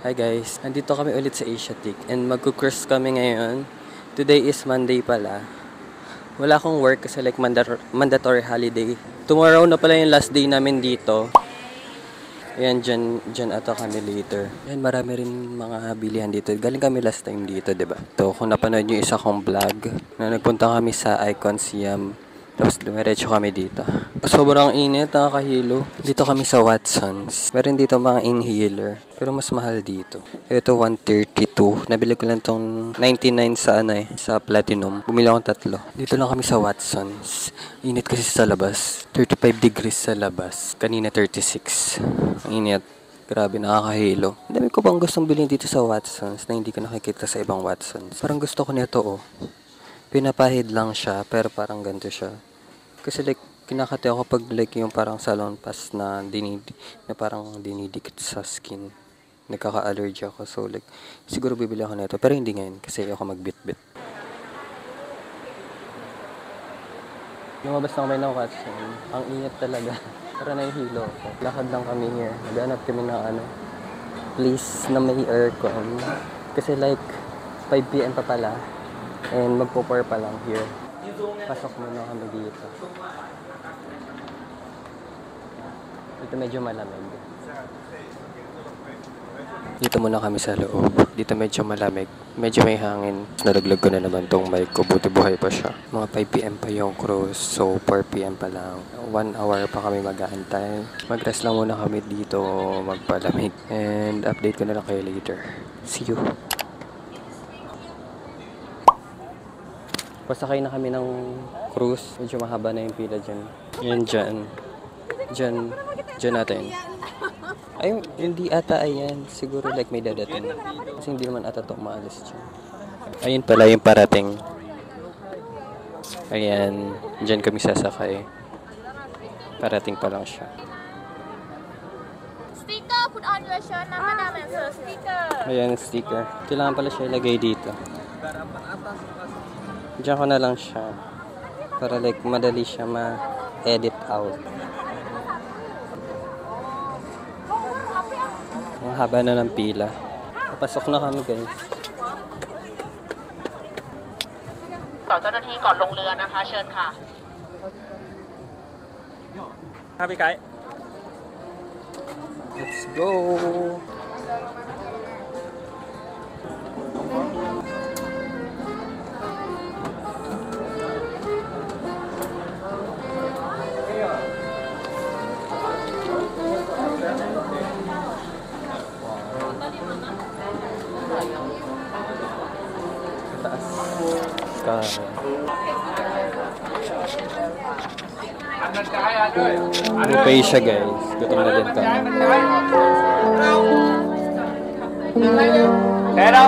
Hi guys, nandito kami ulit sa Asiatic and magku-cruise kami ngayon. Today is Monday pala. Wala akong work kasi like mandatory holiday. Tomorrow na pala yung last day namin dito. Ayan, dyan ata kami later. Ayan, marami rin mga bilihan dito. Galing kami last time dito, diba? So, kung napanood yung isa kong vlog, na nagpunta kami sa Icon Siam. Tapos dumiretso kami dito. Sobrang init, nakakahilo. Dito kami sa Watsons. Meron dito mga inhaler. Pero mas mahal dito. Ito 132. Nabili ko lang tong 99 sa sa Platinum. Bumili akong 3. Dito lang kami sa Watsons. Init kasi sa labas. 35 degrees sa labas. Kanina 36. Ang init. Grabe, nakakahilo. Dami ko pang gustong bilhin dito sa Watsons na hindi ko nakikita sa ibang Watsons. Parang gusto ko nito, oh. Pinapahid lang siya, pero parang ganito siya. Kasi like, kinakati ako pag like yung parang salon pass na parang dinidikit sa skin. Nagkaka-allergy ako. So like, siguro bibili ako nito. Pero hindi ngayon, kasi ako magbit-bit. Lumabas na kami ng Watson. Ang init talaga. Para nahihilo ako. Lakad lang kami here. Naghanap kami ng place na may aircon. Kasi like, 5 PM pa pala. And magpo-pour pa lang here. Pasok muna kami dito. Dito medyo malamig. Dito muna kami sa loob. Dito medyo malamig. Medyo may hangin. Nalaglag ko na naman tong mic ko. Buti buhay pa siya. Mga 5 PM pa yung cruise. So 4 PM pa lang. 1 hour pa kami mag-aantay. Mag-rest lang muna kami dito. Magpalamig. And update ko na lang kayo later. See you. Pasakay na kami ng cruise. Medyo mahaba na yung pila dyan. Yan dyan. Dyan natin. Ay, hindi ata ayan. Siguro like may dadating. Kasi hindi naman ata ito maalis dyan. Ayun pala yung parating. Ayan. Dyan kami sasakay. Parating pa lang siya. Sticker! Put on your shirt. Nama namin, sir. Sticker! Ayan, sticker. Kailangan pala siya ilagay dito. Diyan ko na lang siya. Para like madali siya ma-edit out. Ang haba na ng pila. Papasok na kami guys. ต่อเจ้าหน้าที่ก่อนลงเรือนะคะเชิญค่ะครับพี่ไกด์ Let's go! Bupay siya guys. Gutom na din kami. Pero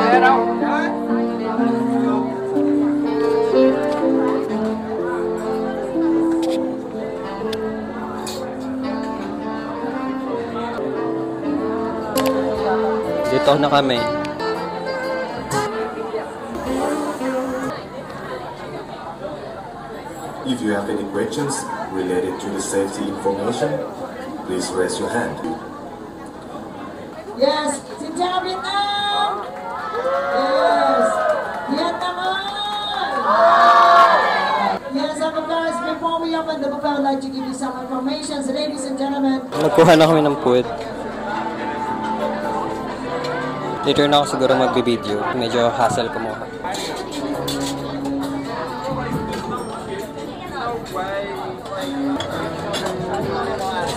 Dito na kami. If you have any questions related to the safety information, please raise your hand. Yes, xin chào Việt Nam. Yes, Việt Nam ơi. Yes, guys, before we open the buffet, I'd like to give you some information, ladies and gentlemen. Nagkuha na kami ng food. Later na ako siguro magbe-video. Medyo hassle ko muna.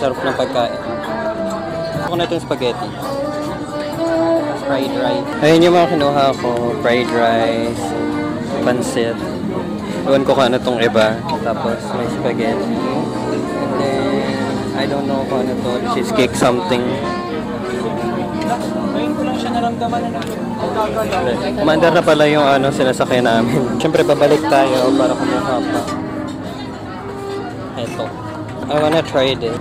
Sarap ng pagkain. Ako na itong spaghetti. Fried rice. Ayun yung mga kinuha ko. Fried rice. Pansit. Iwan ko kung ano itong iba. Tapos may spaghetti. And then, I don't know kung ano to. Cheesecake something. ngayon ko lang siya naramdaman na Commander na pala yung sinasakay namin. Siyempre, babalik tayo para kumuha pa. Eto. I wanna try this.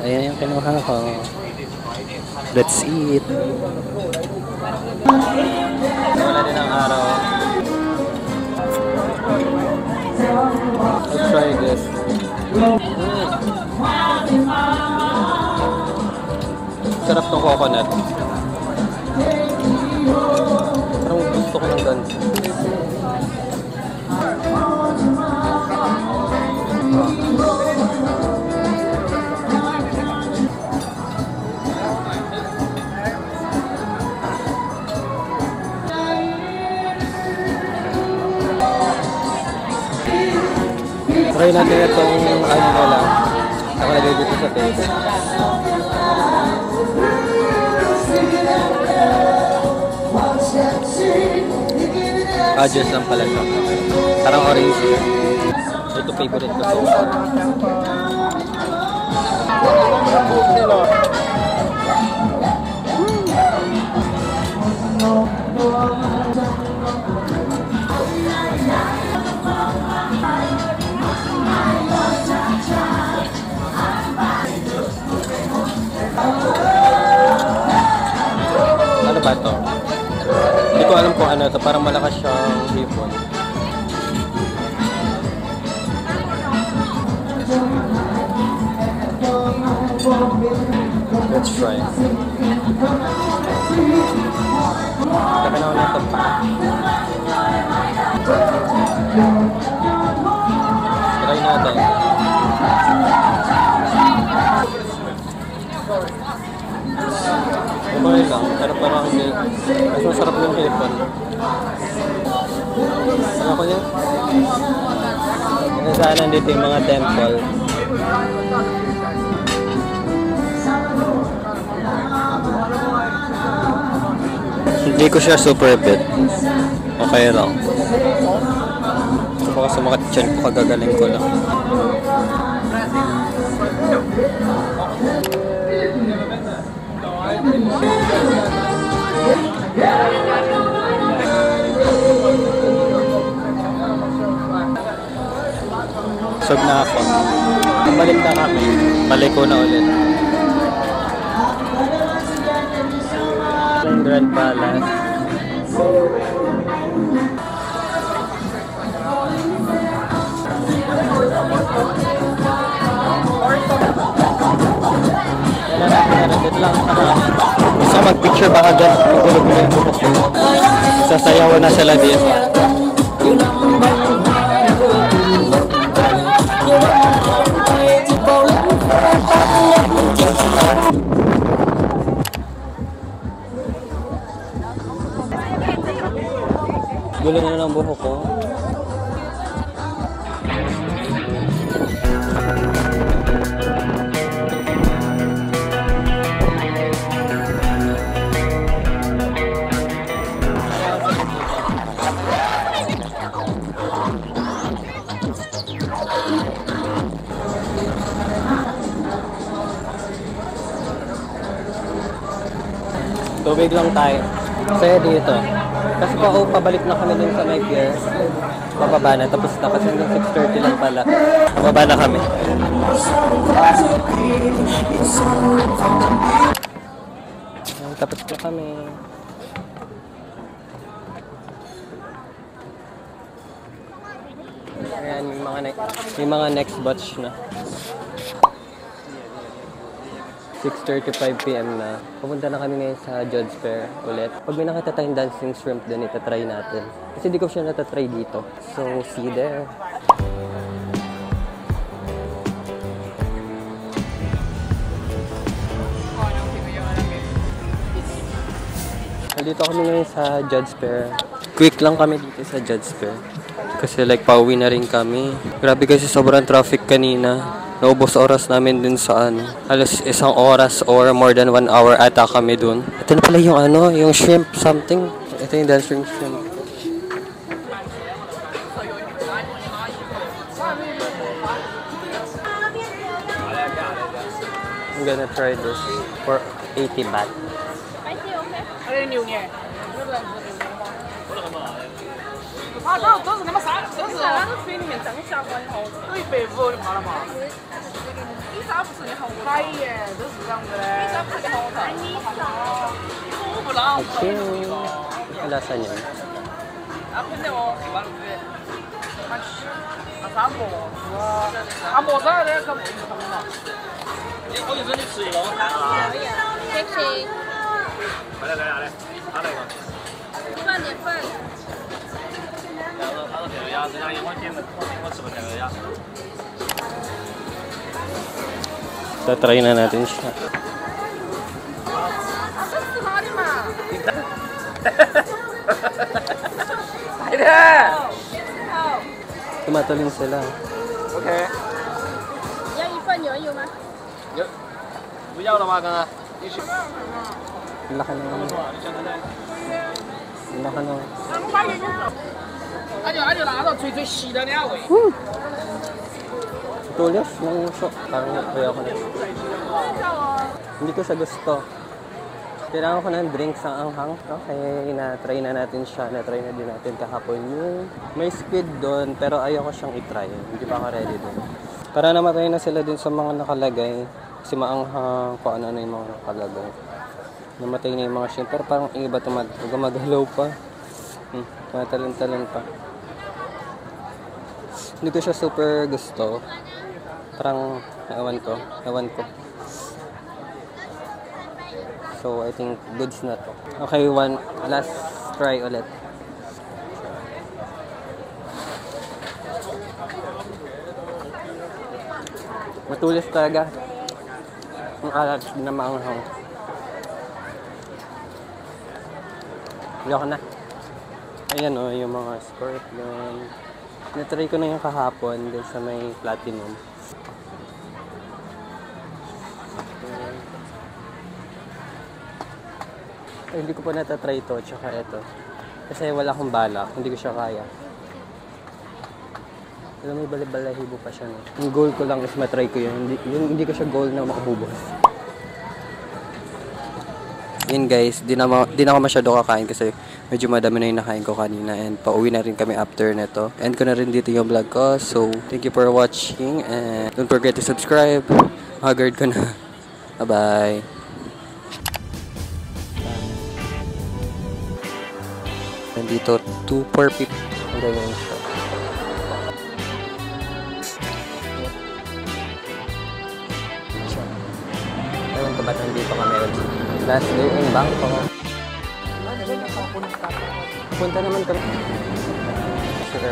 Ayan yung kinuha ko. Let's eat. Wala din ang araw. Let's try this. Sarap ng coconut. Parang gusto ko ng ganito. Try natin itong ano nila. Nakalagay dito sa table. Just lang pala siya. Parang orange siya. Ito favorite ko so far. Ano ba ito? Hindi ko alam kung ano ito. Parang malakas siyang hipon. Let's try. Kakanaw na ito pa. Try natin. Okay lang, pero parang hindi. Mas masarap yung hipon. Ano ko yun? Saan nandito yung mga temple? Hindi ko siya super fit. Okay lang. Baka sumakit dyan ko, kagagaling ko lang. Sog na ako. Balik na kami. Balik ko na ulit. Grand Palace. Narapit lang. Gusto mag-picture baka dyan. Sasayawan na sila dito. Gulo na ng buhok ko. Tubig lang tayo. Saya dito. Kasi pabalik na kami dun sa my pier. Bababa na. Tapos na kasi hanggang 6:30 lang pala. Bababa na kami. Tapos na kami. Ayan, may mga next batch na. 6:35 PM na. Pupunta na kami ngayon sa Judge Fair ulit. Pag may nakita tayong dancing shrimp din, itatry natin. Kasi di ko siya natatry dito. So, see you there. Nandito kami ngayon sa Judge Fair. Quick lang kami dito sa Judge Fair. Kasi like pauwi na rin kami. Grabe kasi sobrang traffic kanina. Naubos oras namin dun sa halos 1 oras or more than 1 hour ata kami dun. Ito na pala yung yung shrimp something. Ito yung dancing shrimp. I'm gonna try this for 80 baht. Okay. Alasan yun. 谢谢。饭点饭。 Tatry na natin siya. Tumatalon sila. 要一份有吗？ 不要了吗？刚刚。 Ang laki ng ano. Ang laki ng... 俺就拿到最细的两位。 Tulis ng shock. Parang kaya ko na. Hindi ko siya gusto. Kailangan ko ng drinks ang anghang. Okay, na-try na natin siya. Na-try na din natin kahapon yung may squid doon. Pero ayoko siyang itry. Hindi pa ako ready doon. Para namatay na sila din sa mga nakalagay. Kasi maanghang kung ano yung mga nakalagay. Namatay na yung mga shrimp. Pero parang yung iba gumagalaw pa. Tumatalon-talon pa. Hindi ko siya super gusto. Parang, ewan ko. So, I think goods na to. Okay, last try ulit. Matulis talaga. Ang alat na maanghang. Ayoko na. Ayan o, yung mga scorpion. Natry ko na yung kahapon din sa may platinum. Ay, hindi ko pa natatry ito, tsaka ito. Kasi wala akong balak, hindi ko siya kaya. Alam mo, may balahibo pa siya. No? Yung goal ko lang is matry ko yun. Hindi ko siya goal na makabubos. Yun guys, di na ako masyado kakain kasi medyo madami na yung nakain ko kanina and pauwi na rin kami after neto. End ko na rin dito yung vlog ko. So, thank you for watching and don't forget to subscribe. Haggard ko na. Bye-bye. Nandito, 2 per pip. Ang ganyan siya. Ewan ko ba't nandito kami ulit. Last day in Bangkok. Punta naman kami. Sure.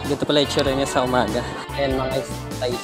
Dito pala itsura niya sa umaga. Ayan mga guys.